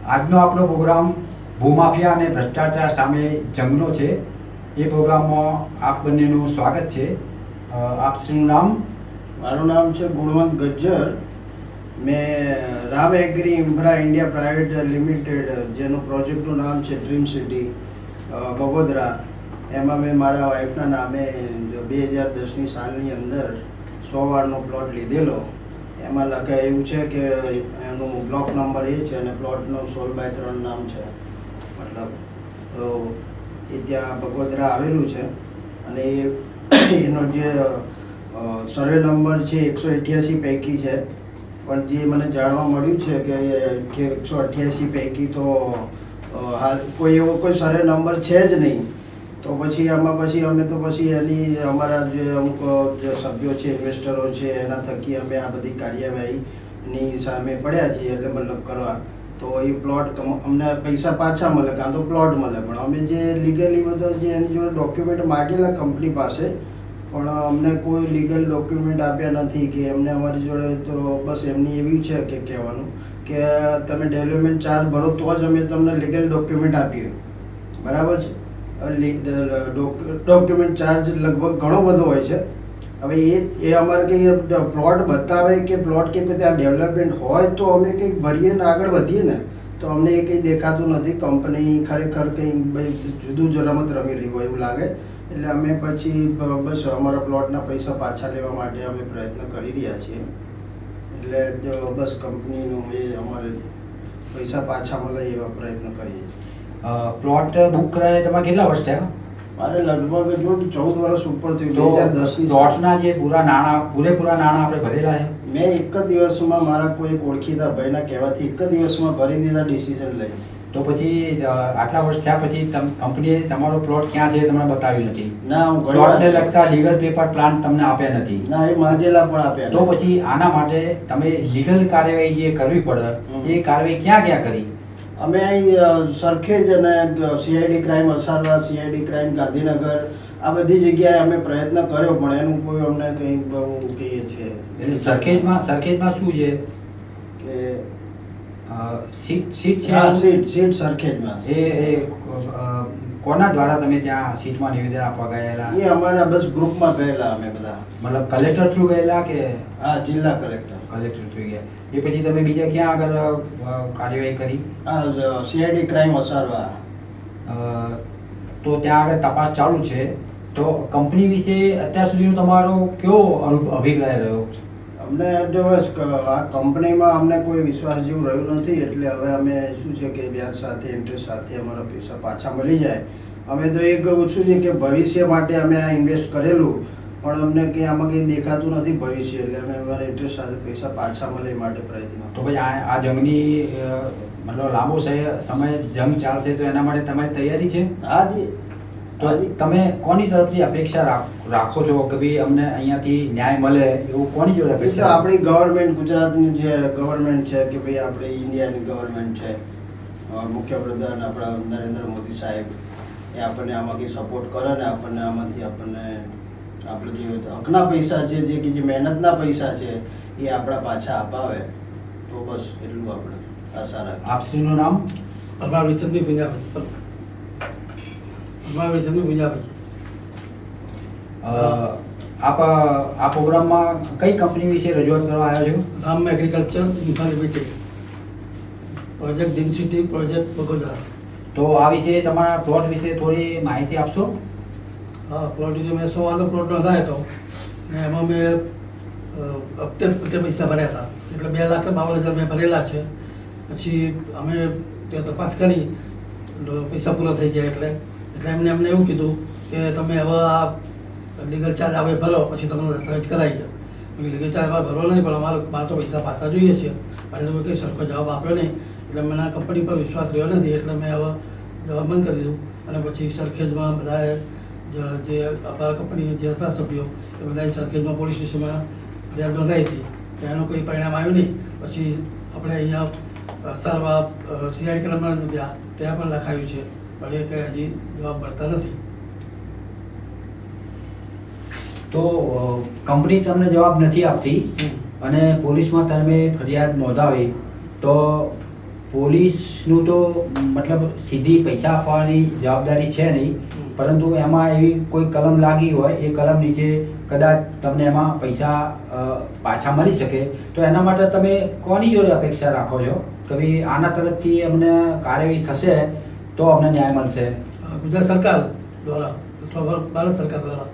આજનો આપણો પ્રોગ્રામ ભૂમાફિયા અને ભ્રષ્ટાચાર સામે જંગનો છે. એ પ્રોગ્રામમાં આપ બંનેનું સ્વાગત છે. આપનું નામ? મારું નામ છે ગુણવંત ગજ્જર. મેં Ram agri infra India private limited, જેનું પ્રોજેક્ટનું નામ છે ડ્રીમ સિટી બગોદરા, એમાં મેં મારા વાઈફના નામે 2010ની સાલની અંદર 100 વારનો પ્લોટ લીધેલો. એમાં લખાય એવું છે કે એનું બ્લોક નંબર એ છે અને પ્લોટનું 16/3 નામ છે. મતલબ તો એ ત્યાં બગોદરા આવેલું છે અને એનો જે સર્વે નંબર છે 188 પૈકી છે. પણ જે મને જાણવા મળ્યું છે કે 188 પૈકી તો હાલ કોઈ એવો કોઈ સર્વે નંબર છે જ નહીં. તો પછી આમાં અમે તો એની અમારા જે અમુક જે સભ્યો છે, ઇન્વેસ્ટરો છે, એના થકી અમે આ બધી કાર્યવાહીની સામે પડ્યા છીએ. એટલે મતલબ કરવા તો એ પ્લોટ અમને પૈસા પાછા મળે કાં તો પ્લોટ મળે. પણ અમે જે લીગલી બધા જે એની જોડે ડોક્યુમેન્ટ માગેલા કંપની પાસે, પણ અમને કોઈ લીગલ ડોક્યુમેન્ટ આપ્યા નથી. કે એમને અમારી જોડે તો બસ એમની એવી છે કે કહેવાનું કે તમે ડેવલપમેન્ટ ચાર્જ ભરો તો જ અમે તમને લીગલ ડોક્યુમેન્ટ આપીએ. બરાબર છે. ડોક્યુમેન્ટ ચાર્જ લગભગ ઘણો બધો હોય છે. હવે એ અમારે કંઈ પ્લોટ બતાવે કે પ્લોટ કે ત્યાં ડેવલપમેન્ટ હોય તો અમે કંઈક ભરીએ ને આગળ વધીએ ને. તો અમને એ કંઈ દેખાતું નથી. કંપની ખરેખર કંઈ જુદું જ રમત રમી રહી હોય એવું લાગે. એટલે અમે પછી બસ અમારા પ્લોટના પૈસા પાછા લેવા માટે અમે પ્રયત્ન કરી રહ્યા છીએ. એટલે બસ કંપનીનું એ અમારે પૈસા પાછા મળે એવા પ્રયત્ન કરીએ છીએ. પ્લોટ બુક કરાય તમારે કેટલા વર્ષ થયા? મારે લગભગ જો 14 વર્ષ ઉપર થયું. 2010ની પ્લોટના જે પૂરેપૂરા નાણાં આપણે ભરેલા છે? મેં એક જ દિવસમાં મારા કોઈ ઓળખીતા ભાઈના કહેવાથી એક જ દિવસમાં ભરી દીધા ડિસિઝન લઈ. તો પછી આટલા વર્ષ થયા પછી કંપનીએ તમારો પ્લોટ ક્યાં છે તમને બતાવ્યું નથી? ના, હું પ્લોટને લગતા લીગલ પેપર પ્લાન તમને આપ્યા નથી? ના, એ માગેલા પણ આપ્યા. તો પછી આના માટે તમે લીગલ કાર્યવાહી જે કરવી પડે એ કાર્યવાહી ક્યાં કરી? અમે અહીં સરખેજ અને CID crime Asarwa, CID crime Gandhinagar, આ બધી જગ્યાએ અમે પ્રયત્ન કર્યો પણ એનું કોઈ અમને કંઈ બહુ કહીએ છીએ. એટલે સરખેજમાં શું છે કે સીટ છે? હા, સીટ સરખેજમાં. એ કોના દ્વારા તમે ત્યાં સીટમાં નિવેદન આપવા ગયેલા? એ અમારા બસ ગ્રુપમાં ગયેલા અમે બધા. મતલબ કલેક્ટર થ્રુ ગયેલા કે? હા, જિલ્લા કલેક્ટર થ્રુ ગયા. એ પછી તમે બીજા ક્યાં આગળ કાર્યવાહી કરી? હા, CID ક્રાઇમ અસારવા. તો ત્યાં આગળ તપાસ ચાલુ છે. તો કંપની વિશે અત્યાર સુધીનો તમારો કેવો અભિપ્રાય રહ્યો? અમને જો આ કંપનીમાં અમને કોઈ વિશ્વાસ જેવું રહ્યું નથી. એટલે હવે અમે શું છે કે વ્યાજ સાથે, ઇન્ટરેસ્ટ સાથે અમારા પૈસા પાછા મળી જાય. અમે તો એક શું છે કે ભવિષ્ય માટે અમે આ ઇન્વેસ્ટ કરેલું, પણ અમને કંઈ આમાં કંઈ દેખાતું નથી ભવિષ્ય. એટલે અમે અમારા ઇન્ટરેસ્ટ સાથે પૈસા પાછા મળે એ માટે પ્રયત્ન. તો ભાઈ આ જંગની મતલબ લાંબો સમય જંગ ચાલશે તો એના માટે તમારી તૈયારી છે? હાજી. તો તમે કોની તરફથી અપેક્ષા રાખો છો કે ભાઈ અમને અહીંયાથી ન્યાય મળે એવું કોની જોડે અપેક્ષા? આપણી ગવર્મેન્ટ, ગુજરાતની જે ગવર્મેન્ટ છે કે ભાઈ આપણે ઇન્ડિયાની ગવર્મેન્ટ છે, મુખ્યપ્રધાન આપણા નરેન્દ્ર મોદી સાહેબ, એ આપણને આમાં કંઈ સપોર્ટ કરે ને આપણને આમાંથી આપણે જે હકના પૈસા છે, જે મહેનતના પૈસા છે એ આપણા પાછા અપાવે તો બસ એટલું આપણે આશા રાખીએ. આપશ્રીનું નામ? અમારા વિસમભાઈ પૂંજાભાઈ. આપ આ પ્રોગ્રામમાં કઈ કંપની વિશે રજૂઆત કરવા આવ્યા છો? Ram agriculture infra limited, project dream city, project Bagodara. તો આ વિશે તમારા પ્લોટ વિશે થોડી માહિતી આપશો? હા, પ્લોટ વિશે મેં 100 વારનો પ્લોટ નોંધાયો હતો ને એમાં મેં હપ્તે પૈસા ભર્યા હતા. એટલે 2,52,000 મેં ભરેલા છે. પછી અમે ત્યાં તપાસ કરી, પૈસા પૂરા થઈ ગયા. એટલે એમને એવું કીધું કે તમે હવે આ લીગલ ચાર્જ આવે ભરો, પછી તમને દસ્તાવેજ કરાવીએ. લીગલ ચાર્જ હવે ભરવો નહીં, પણ મારે તો પૈસા પાછા જોઈએ છે. પછી તો કંઈ સરખો જવાબ આપ્યો નહીં. એટલે મને આ કંપની પર વિશ્વાસ રહ્યો નથી. એટલે મેં હવે જવાબ બંધ કરી દીધું. અને પછી સરખેજમાં બધાએ જે અમારા કંપની જે હતા સભ્યો એ બધાએ સરખેજમાં પોલીસ સ્ટેશનમાં ફરિયાદ નોંધાવી હતી. એનું કોઈ પરિણામ આવ્યું નહીં. પછી આપણે અહીંયા સારવાર CID ક્રાઇમમાં ગયા, ત્યાં પણ લખાયું છે, પણ એ કંઈ હજી જવાબ મળતા નથી. તો કંપની તમને જવાબ નથી આપતી અને પોલીસમાં તમે ફરિયાદ નોંધાવી, તો પોલીસનું તો મતલબ સીધી પૈસા આપવાની જવાબદારી છે નહીં, પરંતુ એમાં એવી કોઈ કલમ લાગી હોય, એ કલમ નીચે કદાચ તમને એમાં પૈસા પાછા મળી શકે, તો એના માટે તમે કોની જોડે અપેક્ષા રાખો છો કે ભાઈ આના તરફથી અમને કાર્યવાહી થશે તો અમને ન્યાય મળશે? ગુજરાત સરકાર દ્વારા અથવા ભારત સરકાર દ્વારા